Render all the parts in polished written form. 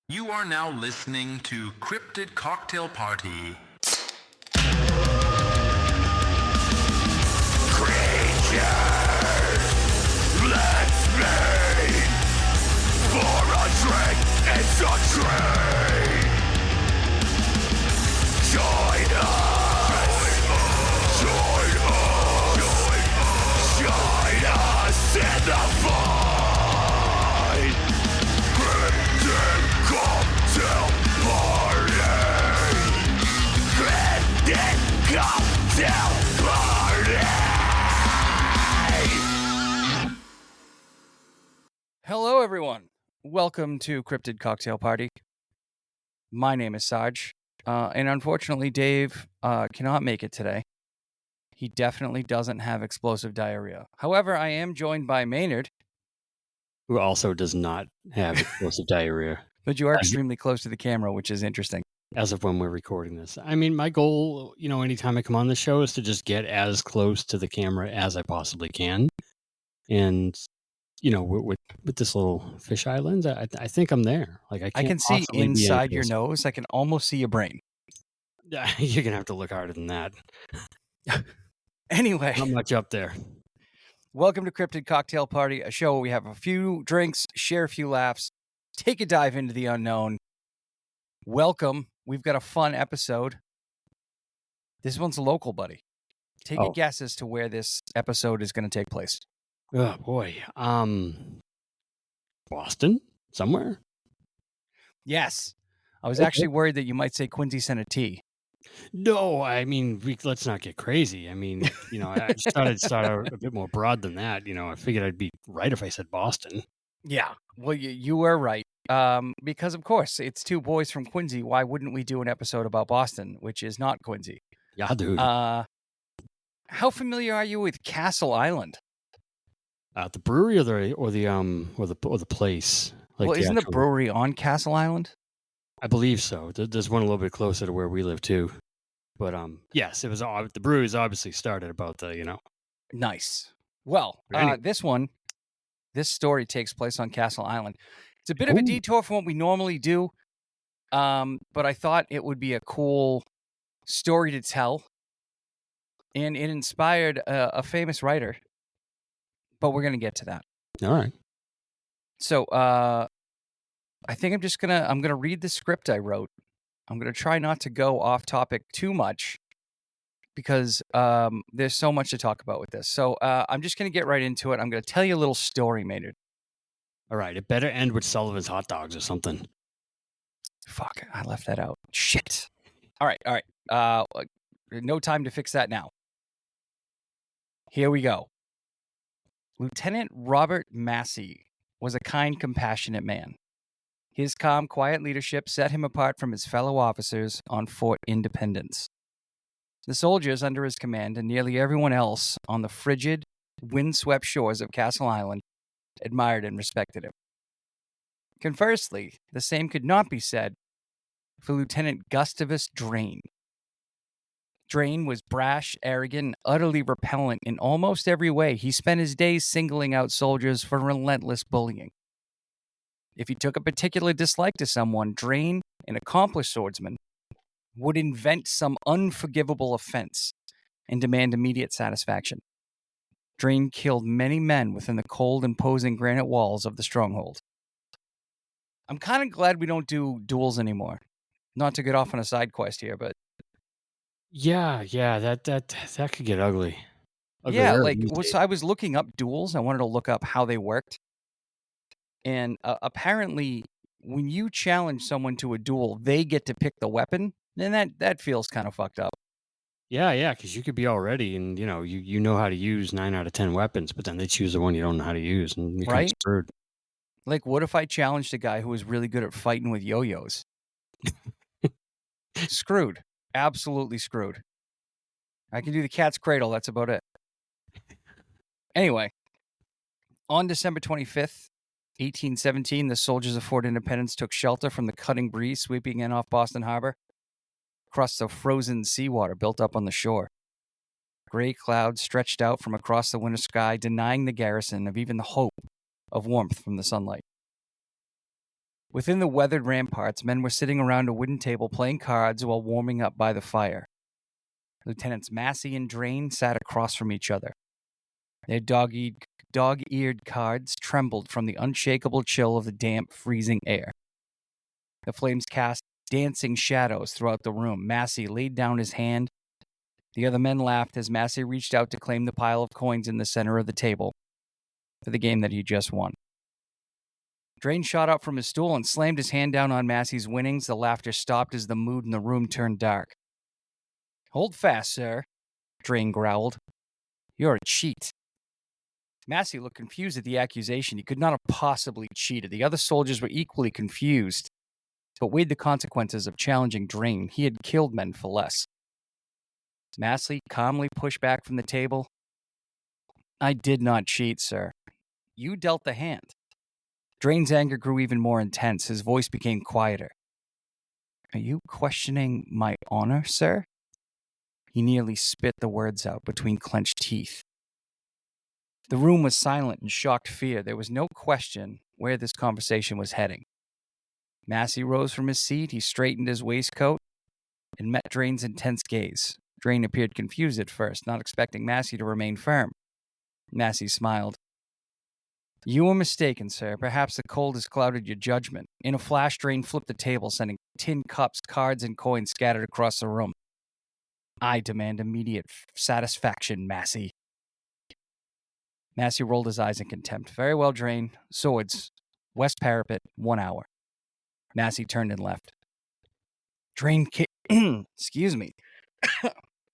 You are now listening to Cryptid Cocktail Party. Creatures, let's meet for a drink. It's a treat. Join us. Join us in the fight. Cryptid Cocktail Party. Cryptid Cocktail Party. Hello, everyone. Welcome to Cryptid Cocktail Party. My name is Sarge, and unfortunately, Dave cannot make it today. He definitely doesn't have explosive diarrhea. However, I am joined by Maynerd, who also does not have explosive diarrhea. but you are extremely close to the camera, which is interesting. As of when we're recording this. I mean, my goal, anytime I come on the show is to just get as close to the camera as I possibly can. And, with this little fisheye lens, I think I'm there. Like I can see possibly be inside any your closer. nose. I can almost see your brain. You're going to have to look harder than that. Anyway, Not much up there. welcome to Cryptid Cocktail Party, a show where we have a few drinks, share a few laughs, take a dive into the unknown. Welcome. We've got a fun episode. This one's local, buddy. Take a guess as to where this episode is going to take place. Oh, boy. Boston? Somewhere? Yes. I was Okay. actually worried that you might say Quincy sent a tea. No, I mean, let's not get crazy. I mean, I just thought I'd start out a bit more broad than that. I figured I'd be right if I said Boston. Yeah. Well, you were right. Because, of course, it's two boys from Quincy. Why wouldn't we do an episode about Boston, which is not Quincy? Yeah, dude. How familiar are you with Castle Island? The brewery or the place? Like Well, isn't the actual- brewery on Castle Island? I believe so. There's one a little bit closer to where we live too. But yes, it was the brewery's obviously started about the Nice. Well, Anyway. this story takes place on Castle Island. It's a bit of a Ooh. detour from what we normally do, but I thought it would be a cool story to tell, and it inspired a famous writer, but we're going to get to that. All right. So I think I'm gonna read the script I wrote. I'm going to try not to go off topic too much because there's so much to talk about with this. So I'm just going to get right into it. I'm going to tell you a little story, Maynard. All right. It better end with Sullivan's hot dogs or something. Fuck, I left that out. Shit. All right. No time to fix that now. Here we go. Lieutenant Robert Massey was a kind, compassionate man. His calm, quiet leadership set him apart from his fellow officers on Fort Independence. The soldiers under his command and nearly everyone else on the frigid, windswept shores of Castle Island admired and respected him. Conversely, the same could not be said for Lieutenant Gustavus Drain. Drain was brash, arrogant, and utterly repellent in almost every way. He spent his days singling out soldiers for relentless bullying. If he took a particular dislike to someone, Drain, an accomplished swordsman, would invent some unforgivable offense and demand immediate satisfaction. Drain killed many men within the cold, imposing granite walls of the stronghold. I'm kind of glad we don't do duels anymore. Not to get off on a side quest here, but Yeah, that could get ugly. yeah, Uglier like these days. I was looking up duels. I wanted to look up how they worked. And apparently, when you challenge someone to a duel, they get to pick the weapon. And that feels kind of fucked up. Yeah, because you could be all ready and you know how to use 9 out of 10 weapons, but then they choose the one you don't know how to use, and you're kind of Right? screwed. Like, what if I challenged a guy who was really good at fighting with yo-yos? Screwed. Absolutely screwed. I can do the cat's cradle. That's about it. Anyway, on December 25th, 1817, the soldiers of Fort Independence took shelter from the cutting breeze sweeping in off Boston Harbor. Across the frozen seawater built up on the shore. Gray clouds stretched out from across the winter sky, denying the garrison of even the hope of warmth from the sunlight. Within the weathered ramparts, men were sitting around a wooden table playing cards while warming up by the fire. Lieutenants Massey and Drain sat across from each other. Their dog-eared cards trembled from the unshakable chill of the damp, freezing air. The flames cast dancing shadows throughout the room. Massey laid down his hand. The other men laughed as Massey reached out to claim the pile of coins in the center of the table for the game that he just won. Drain shot up from his stool and slammed his hand down on Massey's winnings. The laughter stopped as the mood in the room turned dark. "Hold fast, sir," Drain growled. "You're a cheat." Massey looked confused at the accusation. He could not have possibly cheated. The other soldiers were equally confused, but weighed the consequences of challenging Drain. He had killed men for less. Massey calmly pushed back from the table. "I did not cheat, sir. You dealt the hand." Drain's anger grew even more intense. His voice became quieter. "Are you questioning my honor, sir?" He nearly spit the words out between clenched teeth. The room was silent in shocked fear. There was no question where this conversation was heading. Massey rose from his seat. He straightened his waistcoat and met Drain's intense gaze. Drain appeared confused at first, not expecting Massey to remain firm. Massey smiled. "You were mistaken, sir. Perhaps the cold has clouded your judgment." In a flash, Drain flipped the table, sending tin cups, cards, and coins scattered across the room. "I demand immediate satisfaction, Massey." Massey rolled his eyes in contempt. "Very well, Drain. Swords. West parapet, 1 hour." Massey turned and left. Drain excuse me.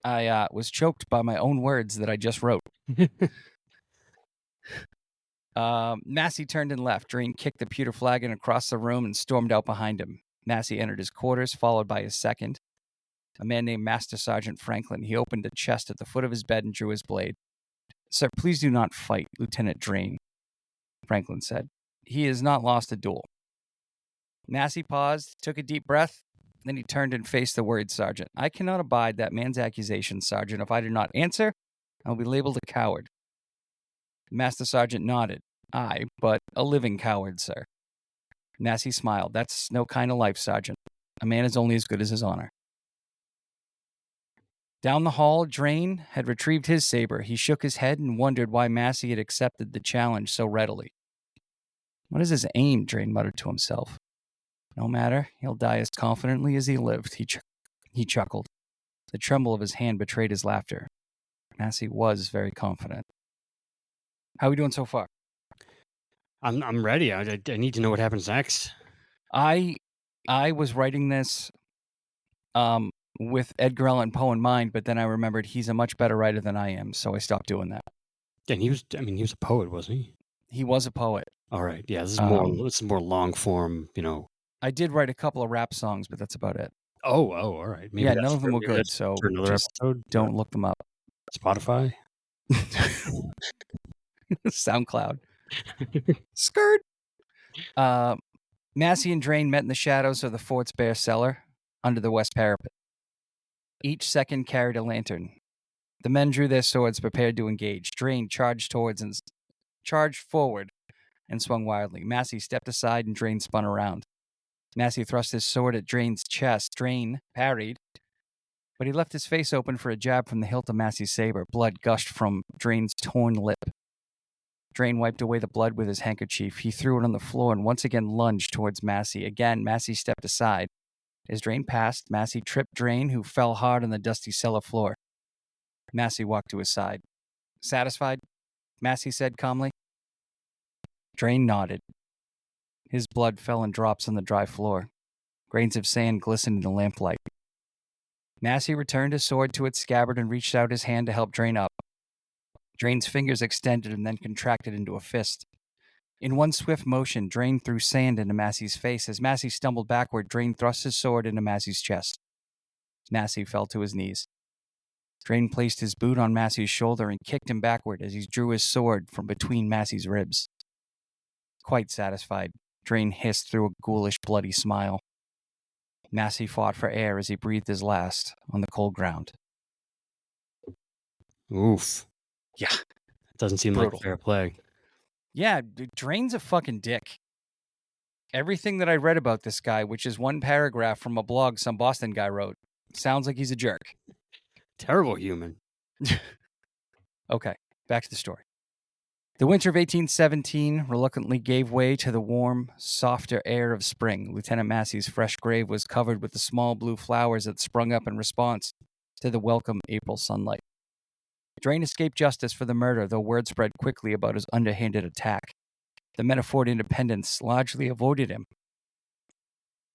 I was choked by my own words that I just wrote. Massey turned and left. Drain kicked the pewter flagon across the room and stormed out behind him. Massey entered his quarters, followed by his second, a man named Master Sergeant Franklin. He opened a chest at the foot of his bed and drew his blade. "Sir, please do not fight, Lieutenant Drain," Franklin said. "He has not lost a duel." Massey paused, took a deep breath, then he turned and faced the worried sergeant. "I cannot abide that man's accusations, Sergeant. If I do not answer, I will be labeled a coward." The Master Sergeant nodded. "Aye, but a living coward, sir." Massey smiled. "That's no kind of life, Sergeant. A man is only as good as his honor." Down the hall, Drain had retrieved his saber. He shook his head and wondered why Massey had accepted the challenge so readily. "What is his aim?" Drain muttered to himself. "No matter. He'll die as confidently as he lived." He chuckled. The tremble of his hand betrayed his laughter. Massey was very confident. "How are we doing so far?" I'm ready. I need to know what happens next. I was writing this with Edgar Allan Poe in mind, but then I remembered he's a much better writer than I am, so I stopped doing that. And he was a poet, wasn't he? He was a poet. All right. Yeah, this is more long form, I did write a couple of rap songs, but that's about it. Oh, all right. Yeah, none of them were good, so for another just episode. don't look them up. Spotify. SoundCloud. Skirt. Massey and Drain met in the shadows of the fort's bare cellar under the west parapet. Each second carried a lantern. The men drew their swords, prepared to engage. Drain charged forward and swung wildly. Massey stepped aside and Drain spun around. Massey thrust his sword at Drain's chest. Drain parried, but he left his face open for a jab from the hilt of Massey's saber. Blood gushed from Drain's torn lip. Drain wiped away the blood with his handkerchief. He threw it on the floor and once again lunged towards Massey. Again, Massey stepped aside. As Drain passed, Massey tripped Drain, who fell hard on the dusty cellar floor. Massey walked to his side. "Satisfied?" Massey said calmly. Drain nodded. His blood fell in drops on the dry floor. Grains of sand glistened in the lamplight. Massey returned his sword to its scabbard and reached out his hand to help Drain up. Drain's fingers extended and then contracted into a fist. In one swift motion, Drain threw sand into Massey's face. As Massey stumbled backward, Drain thrust his sword into Massey's chest. Massey fell to his knees. Drain placed his boot on Massey's shoulder and kicked him backward as he drew his sword from between Massey's ribs. Quite satisfied, Drain hissed through a ghoulish, bloody smile. Massey fought for air as he breathed his last on the cold ground. Oof. Yeah. It doesn't seem Brutal. like fair play. Yeah, Drain's a fucking dick. Everything that I read about this guy, which is one paragraph from a blog some Boston guy wrote, sounds like he's a jerk. Terrible human. Okay, back to the story. The winter of 1817 reluctantly gave way to the warm, softer air of spring. Lieutenant Massey's fresh grave was covered with the small blue flowers that sprung up in response to the welcome April sunlight. Drain escaped justice for the murder, though word spread quickly about his underhanded attack. The men of Fort Independence largely avoided him,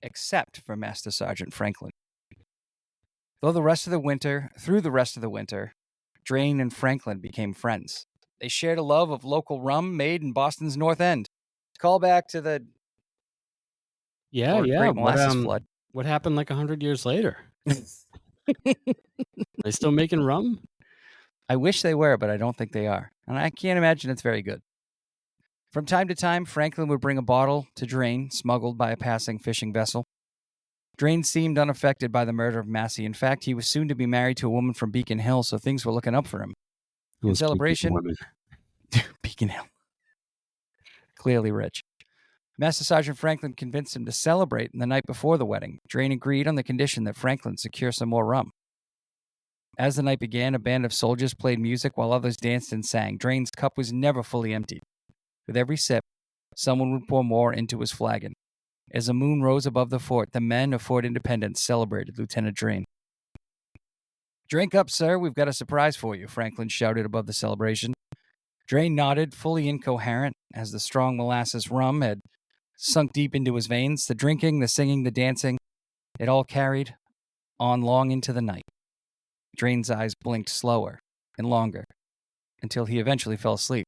except for Master Sergeant Franklin. Through the rest of the winter, Drain and Franklin became friends. They shared a love of local rum made in Boston's North End. Call back to the Great Molasses Flood. What happened like 100 years later? They still making rum? I wish they were, but I don't think they are. And I can't imagine it's very good. From time to time, Franklin would bring a bottle to Drain, smuggled by a passing fishing vessel. Drain seemed unaffected by the murder of Massey. In fact, he was soon to be married to a woman from Beacon Hill, so things were looking up for him. In celebration, Beacon Hill. Clearly rich. Master Sergeant Franklin convinced him to celebrate the night before the wedding. Drain agreed on the condition that Franklin secure some more rum. As the night began, a band of soldiers played music while others danced and sang. Drain's cup was never fully emptied. With every sip, someone would pour more into his flagon. As the moon rose above the fort, the men of Fort Independence celebrated Lieutenant Drain. "Drink up, sir. We've got a surprise for you," Franklin shouted above the celebration. Drain nodded, fully incoherent, as the strong molasses rum had sunk deep into his veins. The drinking, the singing, the dancing, it all carried on long into the night. Drain's eyes blinked slower and longer until he eventually fell asleep.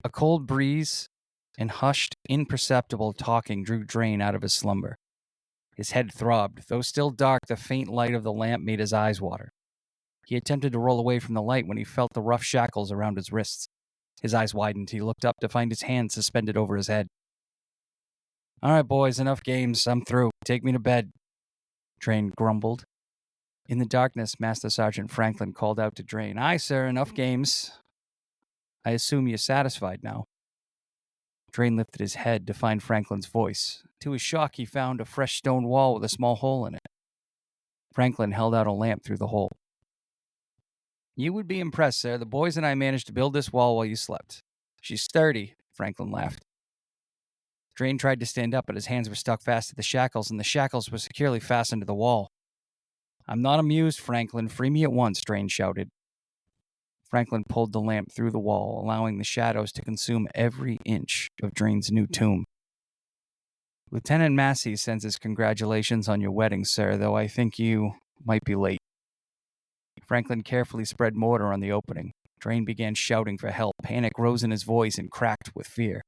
A cold breeze and hushed, imperceptible talking drew Drain out of his slumber. His head throbbed. Though still dark, the faint light of the lamp made his eyes water. He attempted to roll away from the light when he felt the rough shackles around his wrists. His eyes widened. He looked up to find his hand suspended over his head. "All right, boys, enough games. I'm through. Take me to bed," Drain grumbled. In the darkness, Master Sergeant Franklin called out to Drain, "Aye, sir, enough games. I assume you're satisfied now." Drain lifted his head to find Franklin's voice. To his shock, he found a fresh stone wall with a small hole in it. Franklin held out a lamp through the hole. "You would be impressed, sir. The boys and I managed to build this wall while you slept. She's sturdy," Franklin laughed. Drain tried to stand up, but his hands were stuck fast to the shackles, and the shackles were securely fastened to the wall. "I'm not amused, Franklin. Free me at once," Drain shouted. Franklin pulled the lamp through the wall, allowing the shadows to consume every inch of Drain's new tomb. "Lieutenant Massey sends his congratulations on your wedding, sir, though I think you might be late." Franklin carefully spread mortar on the opening. Drain began shouting for help. Panic rose in his voice and cracked with fear.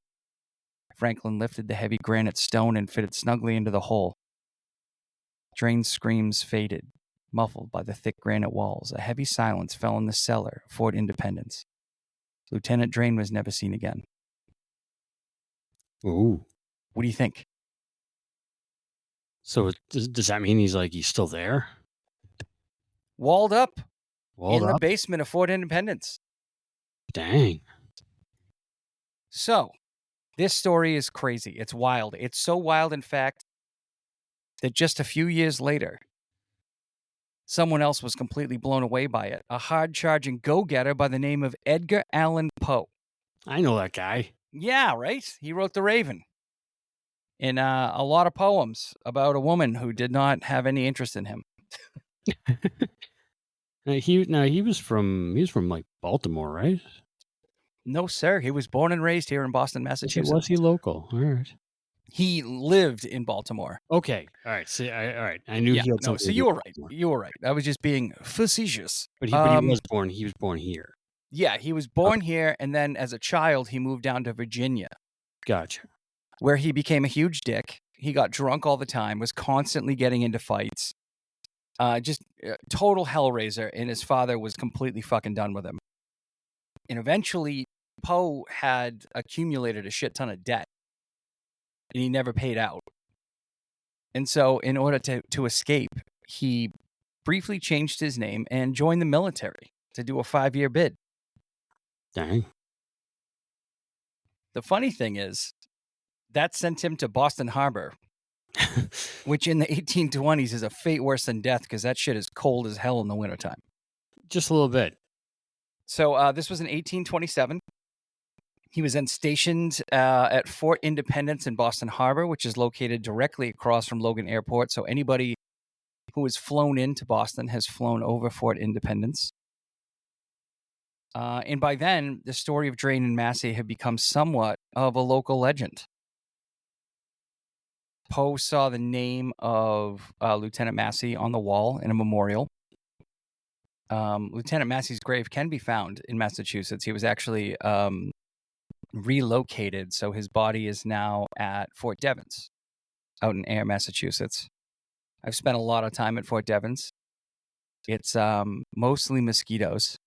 Franklin lifted the heavy granite stone and fitted snugly into the hole. Drain's screams faded, muffled by the thick granite walls. A heavy silence fell in the cellar of Fort Independence. Lieutenant Drain was never seen again. Ooh. What do you think? So does that mean he's still there? Walled up Walled in up? the basement of Fort Independence. Dang. So, this story is crazy. It's wild. It's so wild, in fact, that just a few years later, someone else was completely blown away by it. A hard-charging go-getter by the name of Edgar Allen Poe. I know that guy. Yeah, right? He wrote The Raven. And a lot of poems about a woman who did not have any interest in him. He was from like Baltimore, right? No, sir. He was born and raised here in Boston, Massachusetts. Was he local? All right. He lived in Baltimore. Okay. All right. See, all right. I knew he had something. So you were right. You were right. I was just being facetious. But he was born. He was born here. Yeah, he was born here, and then as a child, he moved down to Virginia. Gotcha. Where he became a huge dick. He got drunk all the time, was constantly getting into fights. Total hellraiser, and his father was completely fucking done with him. And eventually, Poe had accumulated a shit ton of debt, and he never paid out. And so, in order to escape, he briefly changed his name and joined the military to do a 5-year bid. Dang. The funny thing is, That sent him to Boston Harbor, which in the 1820s is a fate worse than death because that shit is cold as hell in the wintertime. Just a little bit. So this was in 1827. He was then stationed at Fort Independence in Boston Harbor, which is located directly across from Logan Airport. So anybody who has flown into Boston has flown over Fort Independence. And by then, the story of Drain and Massey had become somewhat of a local legend. Poe saw the name of Lieutenant Massey on the wall in a memorial. Lieutenant Massey's grave can be found in Massachusetts. He was actually relocated, so his body is now at Fort Devens out in Ayer, Massachusetts. I've spent a lot of time at Fort Devens. It's mostly mosquitoes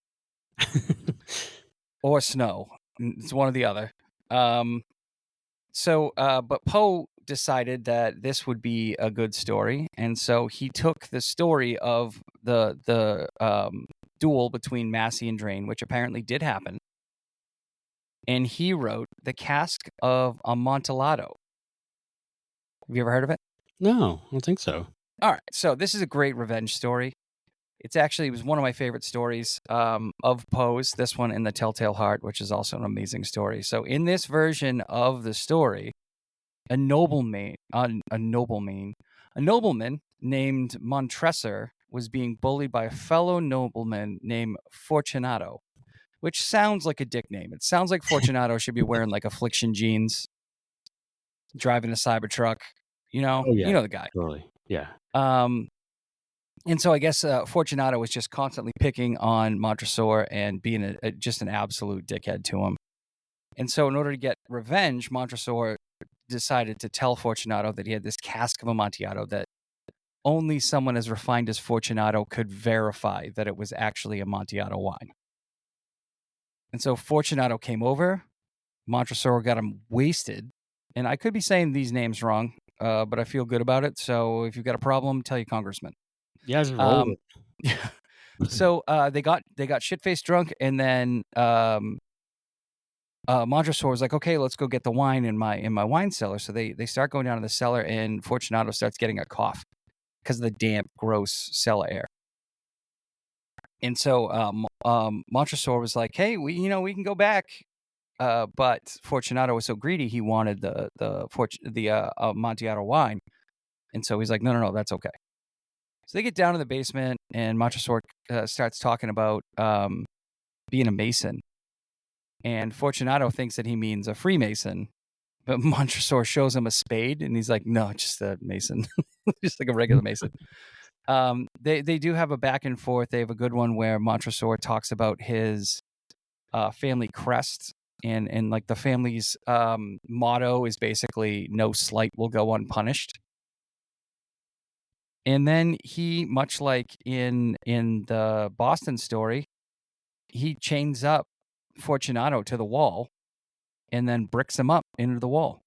or snow. It's one or the other. But Poe decided that this would be a good story, and so he took the story of the duel between Massey and Drain, which apparently did happen, and he wrote the Cask of Amontillado. Have you ever heard of it? No, I don't think so. All right, so this is a great revenge story. It was one of my favorite stories of Poe's, this one and The Telltale Heart, which is also an amazing story. So in this version of the story, a nobleman named Montresor was being bullied by a fellow nobleman named Fortunato, which sounds like a dick name. It sounds like Fortunato should be wearing like Affliction jeans, driving a Cybertruck. You know, Oh, yeah. You know the guy. Totally. Yeah. And so I guess Fortunato was just constantly picking on Montresor and being just an absolute dickhead to him. And so in order to get revenge, Montresor decided to tell Fortunato that he had this cask of Amontillado that only someone as refined as Fortunato could verify that it was actually Amontillado wine. And so Fortunato came over, Montresor got him wasted, and I could be saying these names wrong, but I feel good about it. So if you've got a problem, tell your congressman. Yeah, just roll with it. So they got shit-faced drunk, and then Montresor was like, "Okay, let's go get the wine in my wine cellar." So they start going down to the cellar, and Fortunato starts getting a cough because of the damp, gross cellar air. And so Montresor was like, "Hey, we can go back," but Fortunato was so greedy he wanted the Amontillado wine, and so he's like, "No, that's okay." So they get down to the basement, and Montresor starts talking about being a Mason. And Fortunato thinks that he means a Freemason, but Montresor shows him a spade, and he's like, "No, just a Mason, just like a regular Mason." They do have a back and forth. They have a good one where Montresor talks about his family crest, and like the family's motto is basically "No slight will go unpunished." And then he, much like in the Boston story, he chains up Fortunato to the wall and then bricks him up into the wall.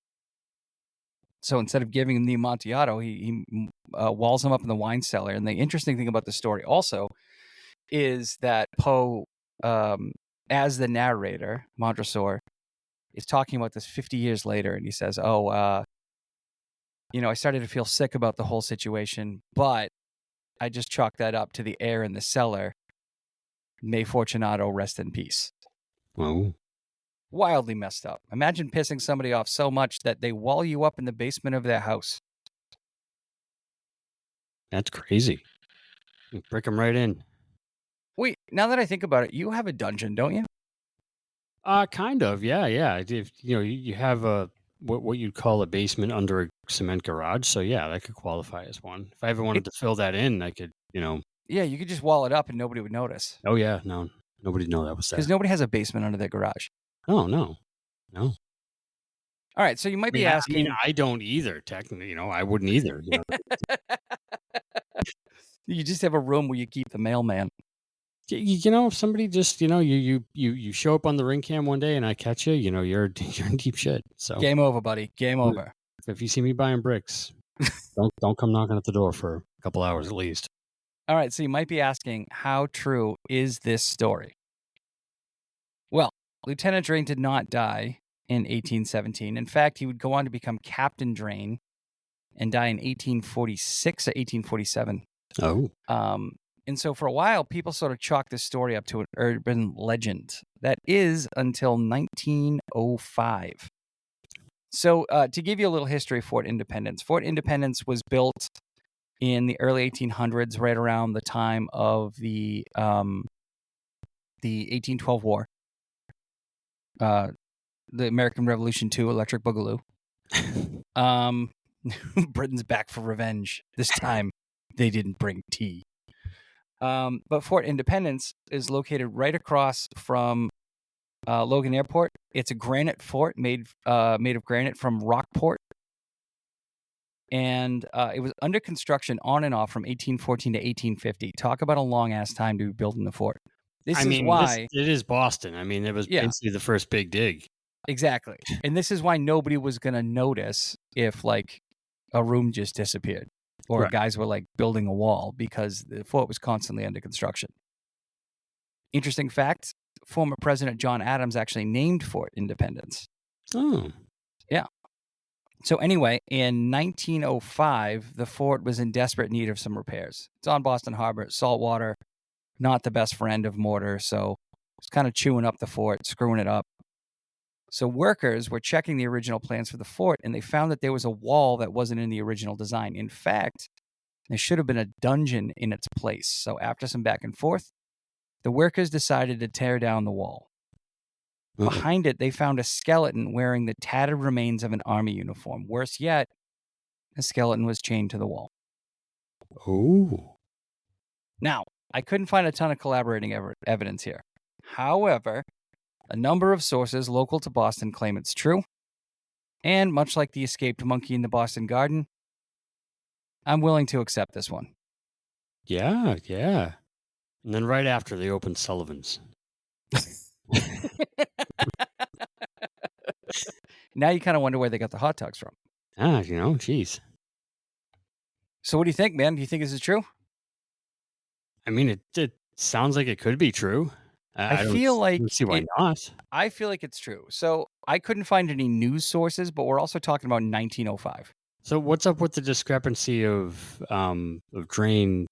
So instead of giving him the Amontillado, he walls him up in the wine cellar. And the interesting thing about the story also is that Poe, as the narrator, Montresor, is talking about this 50 years later, and he says, I started to feel sick about the whole situation, but I just chalked that up to the air in the cellar. May Fortunato rest in peace. Whoa. Wildly messed up. Imagine pissing somebody off so much that they wall you up in the basement of their house. That's crazy. You brick them right in. Wait, now that I think about it, you have a dungeon, don't you? Kind of. Yeah. If, you have a what you'd call a basement under a cement garage. So yeah, that could qualify as one. If I ever wanted to fill that in, I could, Yeah, you could just wall it up and nobody would notice. Oh yeah, no, nobody'd know that was there. Because nobody has a basement under their garage. Oh no. All right, so you might be asking. I don't either. Technically, I wouldn't either. You just have a room where you keep the mailman. If somebody just, you show up on the ring cam one day and I catch you, you're in deep shit. So game over, buddy. Game over. If you see me buying bricks, don't come knocking at the door for a couple hours at least. All right, so you might be asking, how true is this story? Well, Lieutenant Drain did not die. in 1817. In fact, he would go on to become Captain Drain and die in 1846 or 1847. Oh. And so for a while, people sort of chalked this story up to an urban legend. That is until 1905. So to give you a little history of Fort Independence, Fort Independence was built in the early 1800s, right around the time of the 1812 War, the American Revolution II, Electric Boogaloo. Britain's back for revenge. This time, they didn't bring tea. But Fort Independence is located right across from Logan Airport. It's a granite fort made of granite from Rockport. And it was under construction on and off from 1814 to 1850. Talk about a long-ass time to be building the fort. This is why... it is Boston. I mean, it was basically the first big dig. Exactly. And this is why nobody was going to notice if, like, a room just disappeared. Or guys were, like, building a wall, because the fort was constantly under construction. Interesting fact, former President John Adams actually named Fort Independence. Oh. Yeah. So anyway, in 1905, the fort was in desperate need of some repairs. It's on Boston Harbor, salt water, not the best friend of mortar, so it's kind of chewing up the fort, screwing it up. So workers were checking the original plans for the fort, and they found that there was a wall that wasn't in the original design. In fact, there should have been a dungeon in its place. So after some back and forth, the workers decided to tear down the wall. Behind it, they found a skeleton wearing the tattered remains of an army uniform. Worse yet, the skeleton was chained to the wall. Oh. Now, I couldn't find a ton of collaborating evidence here. However, a number of sources local to Boston claim it's true. And much like the escaped monkey in the Boston Garden, I'm willing to accept this one. Yeah, yeah. And then right after, they opened Sullivan's. Now you kind of wonder where they got the hot dogs from. Geez. So what do you think, man? Do you think this is true? I mean, it sounds like it could be true. I feel like... don't see why not. I feel like it's true. So I couldn't find any news sources, but we're also talking about 1905. So what's up with the discrepancy of Drain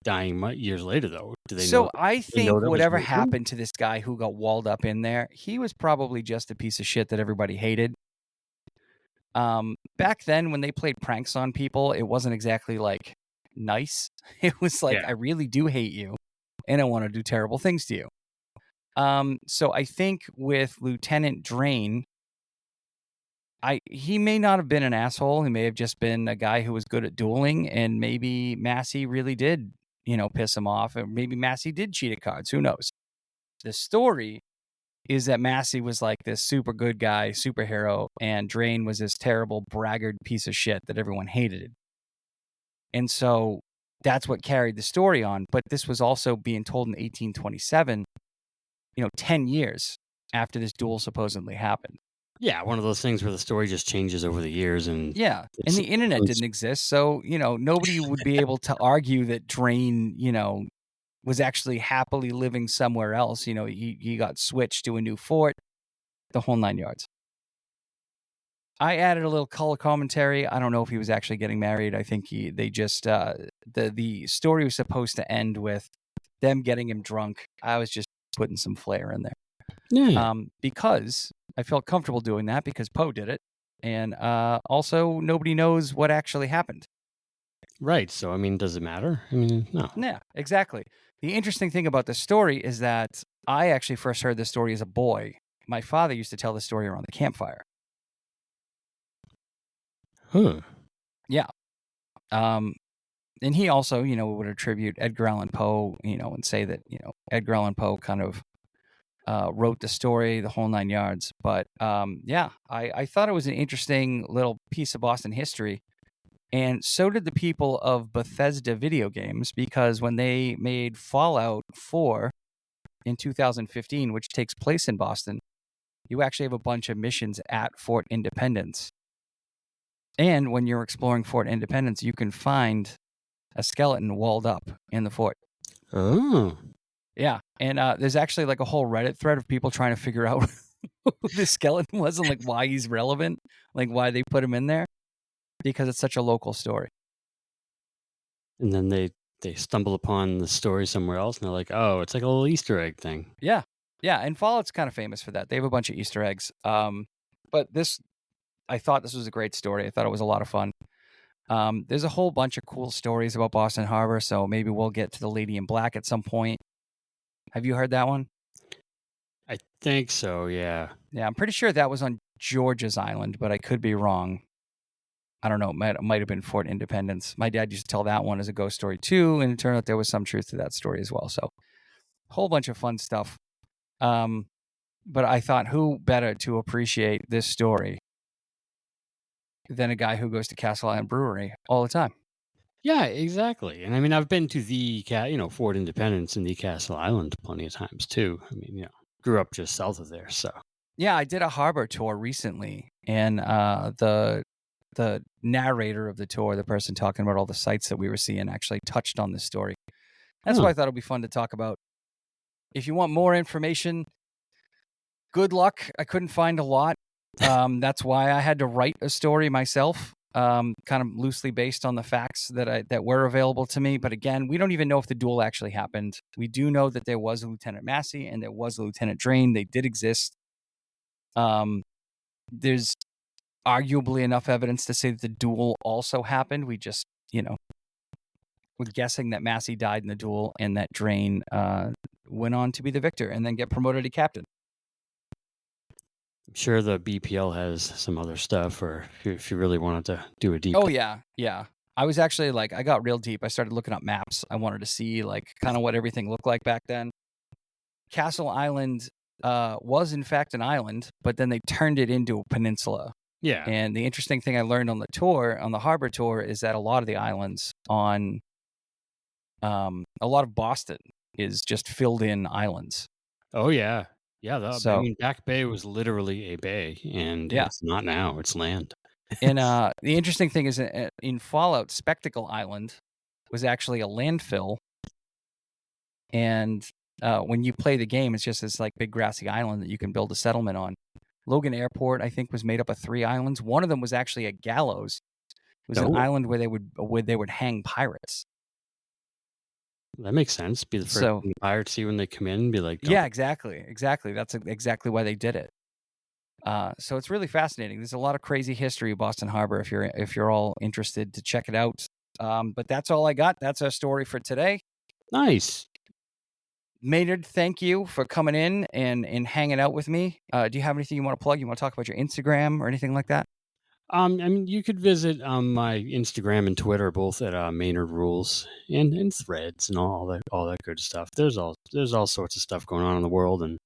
dying years later, though? Do they know? I think whatever happened to this guy who got walled up in there, he was probably just a piece of shit that everybody hated. Back then, when they played pranks on people, it wasn't exactly like nice. It was like, I really do hate you, and I want to do terrible things to you. So I think with Lieutenant Drain, he may not have been an asshole. He may have just been a guy who was good at dueling, and maybe Massey really did, piss him off, or maybe Massey did cheat at cards. Who knows? The story is that Massey was like this super good guy, superhero, and Drain was this terrible braggart piece of shit that everyone hated. And so that's what carried the story on. But this was also being told in 1827, 10 years after this duel supposedly happened. Yeah, one of those things where the story just changes over the years. And yeah, and the internet didn't exist, so, nobody would be able to argue that Drain, was actually happily living somewhere else. He got switched to a new fort, the whole 9 yards. I added a little color commentary. I don't know if he was actually getting married. I think the story was supposed to end with them getting him drunk. I was just putting some flair in there. Yeah. Because I felt comfortable doing that because Poe did it. And also, nobody knows what actually happened. Right. So, I mean, does it matter? I mean, no. Yeah, exactly. The interesting thing about this story is that I actually first heard this story as a boy. My father used to tell the story around the campfire. Huh. Yeah. And he also, would attribute Edgar Allen Poe, and say that, Edgar Allen Poe kind of wrote the story, the whole 9 yards. But I thought it was an interesting little piece of Boston history. And so did the people of Bethesda video games, because when they made Fallout 4 in 2015, which takes place in Boston, you actually have a bunch of missions at Fort Independence. And when you're exploring Fort Independence, you can find a skeleton walled up in the fort. Oh. Yeah. And there's actually like a whole Reddit thread of people trying to figure out who the skeleton was and like why he's relevant, like why they put him in there, because it's such a local story. And then they stumble upon the story somewhere else, and they're like, "Oh, it's like a little Easter egg thing." Yeah, and Fallout's kind of famous for that. They have a bunch of Easter eggs. But I thought this was a great story. I thought it was a lot of fun. There's a whole bunch of cool stories about Boston Harbor, so maybe we'll get to the Lady in Black at some point. Have you heard that one? I think so. Yeah. Yeah, I'm pretty sure that was on George's Island, but I could be wrong. I don't know. It might have been Fort Independence. My dad used to tell that one as a ghost story too, and it turned out there was some truth to that story as well. So, a whole bunch of fun stuff. But I thought, who better to appreciate this story than a guy who goes to Castle Island Brewery all the time? Yeah, exactly. And I mean, I've been to the Fort Independence and the Castle Island plenty of times too. I mean, grew up just south of there, so. Yeah, I did a harbor tour recently, and the narrator of the tour, the person talking about all the sites that we were seeing, actually touched on this story. That's why I thought it'd be fun to talk about. If you want more information, good luck. I couldn't find a lot. That's why I had to write a story myself, kind of loosely based on the facts that were available to me. But again, we don't even know if the duel actually happened. We do know that there was a Lieutenant Massey and there was a Lieutenant Drain. They did exist. There's arguably enough evidence to say that the duel also happened. We just, we're guessing that Massey died in the duel and that Drain went on to be the victor and then get promoted to captain. I'm sure the BPL has some other stuff, or if you really wanted to do a deep. Oh yeah. I was actually I got real deep. I started looking up maps. I wanted to see kind of what everything looked like back then. Castle Island was in fact an island, but then they turned it into a peninsula. Yeah. And the interesting thing I learned on the harbor tour, is that a lot of the islands on a lot of Boston is just filled in islands. Oh yeah. Yeah, So- I mean, Back Bay was literally a bay, and Yeah. it's not now; it's land. And the interesting thing is, in Fallout, Spectacle Island was actually a landfill. And when you play the game, it's just this big grassy island that you can build a settlement on. Logan Airport, I think, was made up of 3 islands. One of them was actually a gallows. It was an island where they would hang pirates. That makes sense. Be the first thing the pirates see when they come in, be like, yeah, exactly. That's exactly why they did it. So it's really fascinating. There's a lot of crazy history of Boston Harbor if you're all interested to check it out. But that's all I got. That's our story for today. Nice. Maynerd, thank you for coming in and hanging out with me. Do you have anything you want to plug? You want to talk about your Instagram or anything like that? I mean, you could visit my Instagram and Twitter, both at Maynerd Rules and Threads and all that good stuff. There's all sorts of stuff going on in the world, and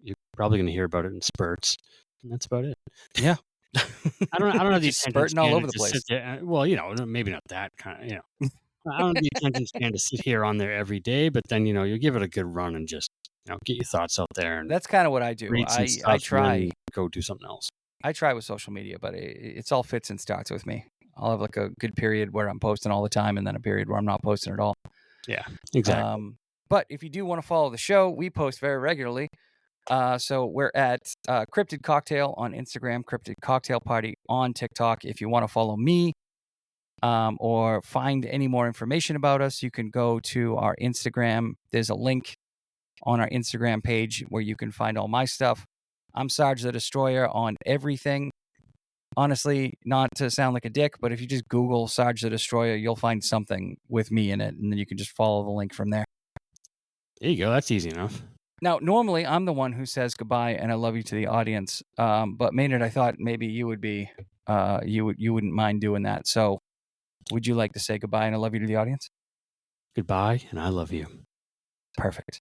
you're probably going to hear about it in spurts. And that's about it. Yeah. I don't have the spurting all over the place. Well, maybe not that kind of, I don't have the attention span to sit here on there every day, but then, you give it a good run and just, get your thoughts out there. And that's kind of what I do. I try. Go do something else. I try with social media, but it's all fits and starts with me. I'll have a good period where I'm posting all the time and then a period where I'm not posting at all. Yeah, exactly. But if you do want to follow the show, we post very regularly. So we're at Cryptid Cocktail on Instagram, Cryptid Cocktail Party on TikTok. If you want to follow me or find any more information about us, you can go to our Instagram. There's a link on our Instagram page where you can find all my stuff. I'm Sarge the Destroyer on everything. Honestly, not to sound like a dick, but if you just Google Sarge the Destroyer, you'll find something with me in it, and then you can just follow the link from there. There you go. That's easy enough. Now, normally I'm the one who says goodbye and I love you to the audience, but Maynard, I thought maybe you would be, you wouldn't mind doing that. So, would you like to say goodbye and I love you to the audience? Goodbye, and I love you. Perfect.